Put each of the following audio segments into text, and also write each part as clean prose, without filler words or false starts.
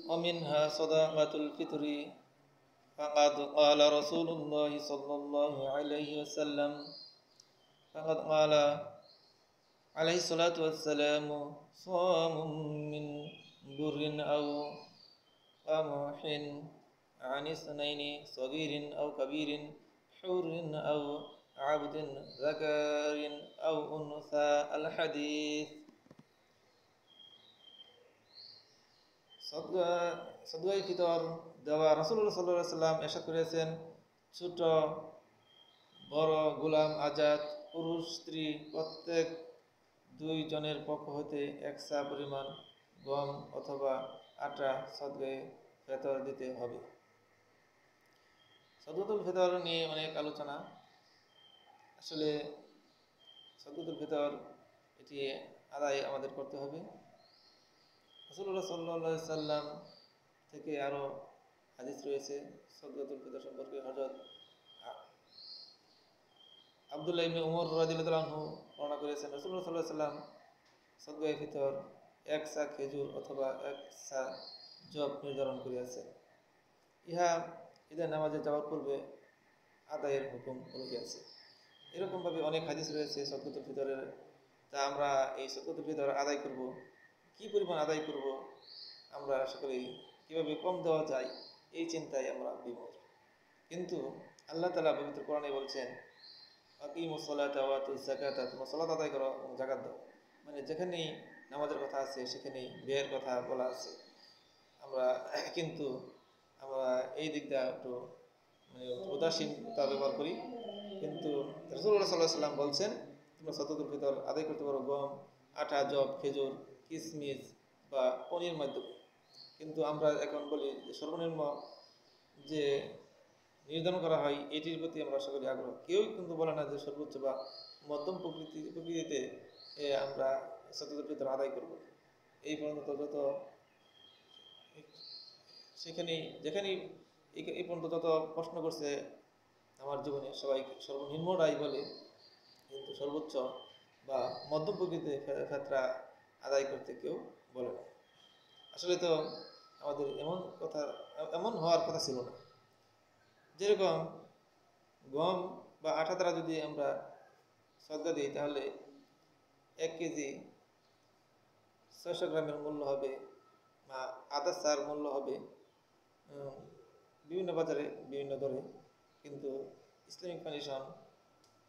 ومنها صدقة الفطر فقد قال رسول الله صلى الله عليه وسلم فقد قال عليه الصلاة والسلام صوم من بر أو قمح عن اثنين صغير أو كبير حر أو عبد ذكر أو أنثى الحديث সদগায়ে ফিতর দেওয়া রাসূলুল্লাহ সাল্লাল্লাহু আলাইহি ওয়াসাল্লাম ইরশাদ করেছেন, ছোট বড় গোলাম আজাদ পুরুষ স্ত্রী প্রত্যেক 2 জনের পক্ষ হতে এক সা পরিমাণ গম অথবা আটা সদগায়ে ফিতর দিতে হবে। সদকাতুল ফিতর নিয়ে অনেক আলোচনা। আসলে সদকাতুল ফিতর এটি আদায় আমাদের করতে হবে। রাসূলুল্লাহ সাল্লাল্লাহু আলাইহি সাল্লাম থেকে আরো হাদিস রয়েছে সদকাতুল ফিতর সম্পর্কে। হযরত আব্দুল্লাহ ইবনে উমর রাদিয়াল্লাহু আনহু বর্ণনা করেছেন, রাসূলুল্লাহ সাল্লাল্লাহু আলাইহি সাল্লাম সদকায়ে ফিতর এক সা খেজুর অথবা এক সা জব নির্ধারণ করিয়াছেন। ইহা ঈদের নামাজে যাওয়ার পূর্বে আদায়ের হুকুম রয়েছে। এরকমভাবে অনেক হাদিস রয়েছে সদকাতুল ফিতরের। তা আমরা এই সদকাতুল ফিতর আদায় করব, কি পরিমাণ আদায় করব, আমরা সকলেই কীভাবে কম দেওয়া যায় এই চিন্তায় আমরা বিমূঢ়। কিন্তু আল্লাহ তাআলা পবিত্র কোরআনে বলছেন, আকিমুস সালাতা ওয়া আতুজ যাকাতা, তোমরা সালাত আদায় করো এবং যাকাত দাও। মানে যেখানেই নামাজের কথা আছে সেখানেই ব্যয়ের কথা বলা আছে। কিন্তু আমরা এই দিকটা একটু উদাসীনতা ব্যবহার করি। কিন্তু রাসূলুল্লাহ সাল্লাল্লাহু আলাইহি ওয়াসাল্লাম বলছেন, তোমরা সদকাতুল ফিতর আদায় করতে পারো গম, আটা, জব, খেজুর, কিশমিশ বা পনির মাধ্যমে। কিন্তু আমরা এখন বলি যে সর্বনিম্ন যে নির্ধারণ করা হয় এটির প্রতি আমরা সকলে আগ্রহ। কেউ কিন্তু বলে না যে সর্বোচ্চ বা মধ্যম প্রকৃতিতে আমরা সদকাতুল ফিতর আদায় করব। এই পর্যন্ত যত যেখানেই এই পর্যন্ত যত প্রশ্ন করছে আমার জীবনে সবাই সর্বনিম্নটাই বলে, কিন্তু সর্বোচ্চ বা মধ্যম প্রকৃতিতে ফিতরা আদায় করতে কেউ বলে না। আসলে তো আমাদের এমন হওয়ার কথা ছিল না। যেরকম গম বা আটা দ্বারা যদি আমরা সদকা দিই তাহলে 1 কেজি 600 গ্রামের মূল্য হবে, বা আধা সার মূল্য হবে বিভিন্ন বাজারে বিভিন্ন দরে। কিন্তু ইসলামিক ফাউন্ডেশন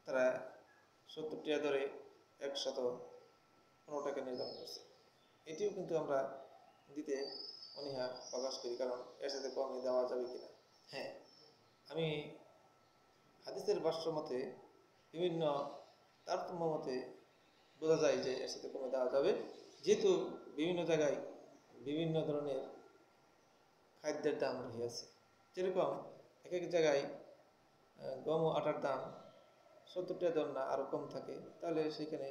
তারা 70 টাকা দরে 115 টাকা নির্ধারণ করছে। এটিও কিন্তু আমরা দিতে অনীহা প্রকাশ করি, কারণ এর সাথে কমে দেওয়া যাবে কিনা। হ্যাঁ, আমি হাদিসের ভাষ্য মতে বিভিন্ন তারতম্য মতে বোঝা যায় যে এর সাথে কমে দেওয়া যাবে, যেহেতু বিভিন্ন জায়গায় বিভিন্ন ধরনের খাদ্যের দাম রয়েছে। যেরকম এক এক জায়গায় গম ও আটার দাম 70 টাকা দর না আরও কম থাকে, তাহলে সেখানে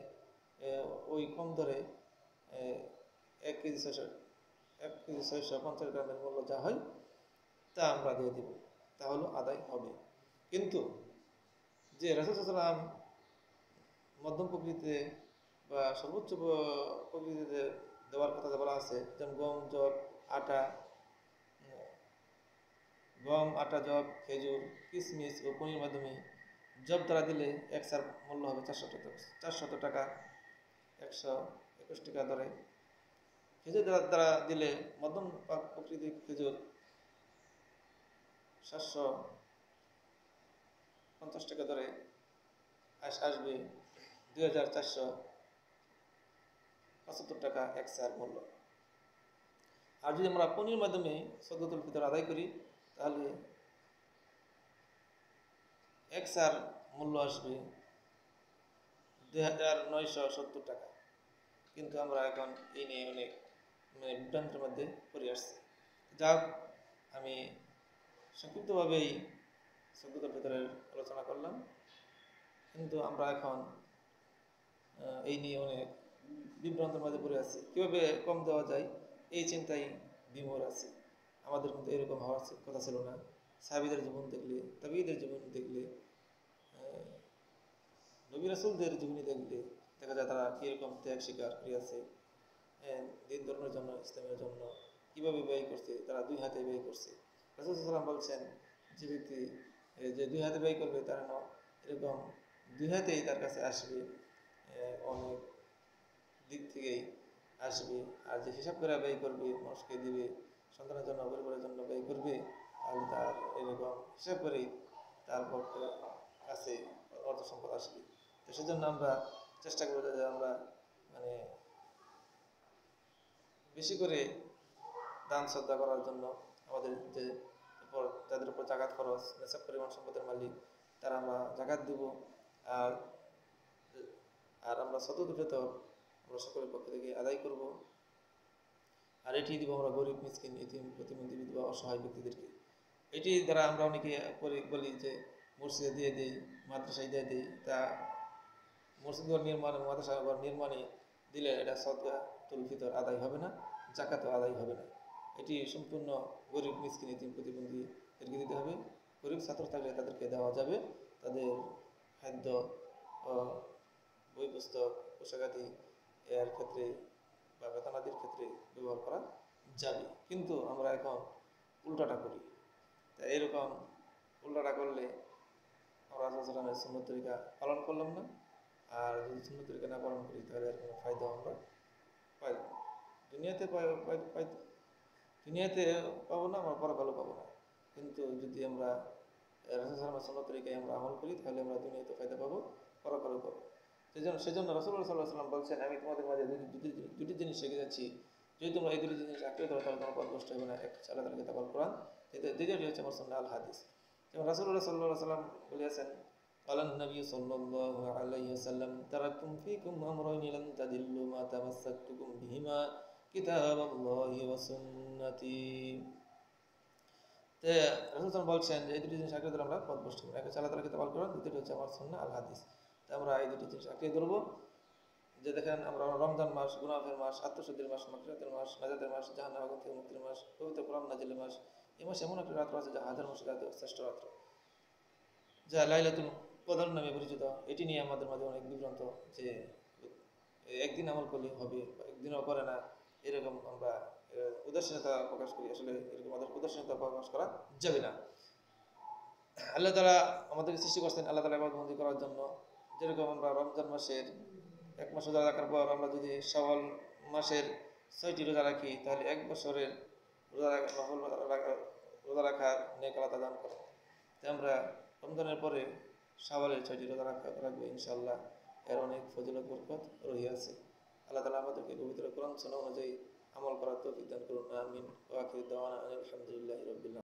ওই কম দরে 1 কেজি 650 গ্রামের মূল্য যা হয় তা আমরা দিয়ে দেব, তাহলে আদায় হবে। কিন্তু যে রাসূল সাল্লাল্লাহু আলাইহি ওয়াসাল্লাম মধ্যম প্রকৃতিতে বা সর্বোচ্চ প্রকৃতিতে দেওয়ার কথা বলা আছে, যেমন গম, আটা, জব, খেজুর, কিশমিশ ও পনির মাধ্যমে জব দ্বারা দিলে এক সার মূল্য হবে 400 টাকা 121 টাকা দরে। খেজুর দ্বারা দিলে মধ্যম প্রকৃতির খেজুর 750 টাকা দরে আসবে 2475 টাকা এক সার মূল্য। আর যদি আমরা পনির মাধ্যমে সদকাতুল ফিতর আদায় করি তাহলে এক সার মূল্য আসবে 2970 টাকা। কিন্তু আমরা এখন এই নিয়ে অনেক বিভ্রান্তের মধ্যে পড়ে আসছি। যাক, আমি সংক্ষিপ্তভাবেই সদকাতুল ফিতরের আলোচনা করলাম, কিন্তু আমরা এখন এই নিয়ে অনেক বিভ্রান্তের মধ্যে পড়ে আছি। কীভাবে কম দেওয়া যায় এই চিন্তায় বিমূঢ় আছি। আমাদের মধ্যে এরকম হওয়ার কথা ছিল না। সাহাবীদের জীবন দেখলে, তাবিঈদের জীবন দেখলে, নবী রাসূলদের জীবনী দেখলে দেখা যায় তারা কীরকম ত্যাগ স্বীকার করিয়াছে দিন ধর্মের জন্য, ইসলামের জন্য, কীভাবে ব্যয় করছে? তারা দুই হাতে ব্যয় করছে। রাসূল সাল্লাল্লাহু আলাইহি ওয়াসাল্লাম বলছেন, যে ব্যক্তি যে দুই হাতে ব্যয় করবে তার এরকম দুই হাতেই তার কাছে আসবে, অনেক দিক থেকেই আসবে। আর যে হিসাব করে ব্যয় করবে, মানুষকে দিবে, সন্তানের জন্য, পরিবারের জন্য ব্যয় করবে, তাহলে তার এরকম হিসাব করেই তার কাছে অর্থ সম্পদ আসবে। তো সেজন্য আমরা চেষ্টা করবো যে আমরা মানে বেশি করে দান শ্রদ্ধা করার জন্য, আমাদের যে যাদের উপর জাকাত খরচ, নেশাব পরিমাণ সম্পদের মালিক, তারা আমরা জাকাত দিব। আর আর আমরা সদকাতুল ফিতর আমরা সকলের পক্ষ থেকে আদায় করব। আর এটি দিব আমরা গরিব, মিসকিন, ইতিম, প্রতিবন্ধী, বিধবা, অসহায় ব্যক্তিদেরকে। এটি দ্বারা আমরা অনেকে বলি যে মসজিদে দিয়ে দিই, মাদ্রাসায় দিয়ে দিই। তা মসজিদ নির্মাণে, মাদ্রাসা নির্মাণে দিলে এটা সদকাতুল ফিতর আদায় হবে না, জাকাতও আদায় হবে না। এটি সম্পূর্ণ গরিব, মিসকিন, ইতিম, প্রতিবন্ধীদেরকে দিতে হবে। গরিব ছাত্র থাকলে তাদেরকে দেওয়া যাবে, তাদের খাদ্য, বই পুস্তক, পোশাকাদি এর ক্ষেত্রে বা বেতনাদির ক্ষেত্রে ব্যবহার করা যাবে। কিন্তু আমরা এখন উল্টাটা করি। তা এরকম উল্টাটা করলে আমরা রাসূল সাল্লাল্লাহু আলাইহি ওয়াসাল্লামের সুন্নত তরিকা পালন করলাম না। আর যদি সুন্নত তরিকা না পালন করি, তাহলে এর কোনো ফায়দা আমরা পাই না। দুনিয়াতে দুনিয়াতে পাবো না, আমরা পরকালেও পাবো না। কিন্তু যদি আমরা রাসূল সাল্লাল্লাহু আলাইহি ওয়াসাল্লামের সুন্নত তরিকায় আমরা আমল করি, তাহলে আমরা দুনিয়াতে ফায়দা পাবো, পরকালেও পাবো। সেজন্য রাসূলুল্লাহ সাল্লাল্লাহু আলাইহি ওয়াসাল্লাম বলছেন, আমি তোমাদের মাঝে দুটি জিনিস শিখে যাচ্ছি, যদি তোমরা এই দুটি জিনিস আঁকড়ে ধরো তাহলে তোমার পথ নষ্ট হবে না। একটা আল্লাহ তাআলার কিতাব আল কোরআন, দ্বিতীয়টি হচ্ছে আমার সুন্নাহ আল হাদিস। যেমন রাসূলুল্লাহ সাল্লাল্লাহু আলাইহি ওয়াসাল্লাম বলেছেন, ক্বালান নবী সাল্লাল্লাহু আলাইহি ওয়াসাল্লাম, তারাকতুম ফীকুম আমরাইন লান তাদিল্লু মা তামাসসাকতুম বিহিমা কিতাবাল্লাহি ওয়া সুন্নতি। তো রাসূল সাল্লাল্লাহু বলছেন যে এই দুটি জিনিস আঁকড়ে ধরে আমরা পথভ্রষ্ট হব। এক হচ্ছে আল্লাহ তাআলার কিতাব আল কোরআন, দ্বিতীয়টি হচ্ছে আমার সুন্নাহ আল হাদিস। তো আমরা এই দুটি জিনিস আঁকড়ে ধরবো। যে দেখেন, আমরা রমজান মাস, গুনাহের মাস, আত্মশুদ্ধির মাস, মাগফিরাতের মাস, নাজাতের মাস, জাহান্নাম থেকে মুক্তির মাস, পবিত্র কোরআন নাজিলের মাস। এই মাসে এমন একটা রাত্র আছে যা হাজার মাসের রাতে শ্রেষ্ঠ রাত্র, যা লাইলাতুল কদর নামে পরিচিত। এটি নিয়ে আমাদের মাঝে অনেক বিভ্রান্ত, যে একদিন আমল করলে হবে, একদিনও করে না, এরকম আমরা উদাসীনতা প্রকাশ করি। আসলে এরকম আমাদের উদাসীনতা প্রকাশ করা যাবে না। আল্লাহ তাআলা আমাদেরকে সৃষ্টি করছেন আল্লাহ তাআলা ইবাদতবন্দি করার জন্য। যেরকম আমরা রমজান মাসের এক মাস রোজা রাখার পর আমরা যদি শাওয়াল মাসের 6টি রোজা রাখি, তাহলে এক বছরের রোজা রাখার নেক আল্লাহ তাআলা দান করেন। তাই আমরা রমজানের পরে শাওয়ালের 6টি রোজা রাখবো ইনশাআল্লাহ। এর অনেক ফজিলত বরকত রহিয়াছে। আল্লাহ তাআলা আমাদেরকে পবিত্র কোরআন সুন্নাহ অনুযায়ী আমল করার তৌফিক দান করুন। আমিন। ওয়া আখিরু দাওয়ানা আলহামদুলিল্লাহি রাব্বিল আলামিন।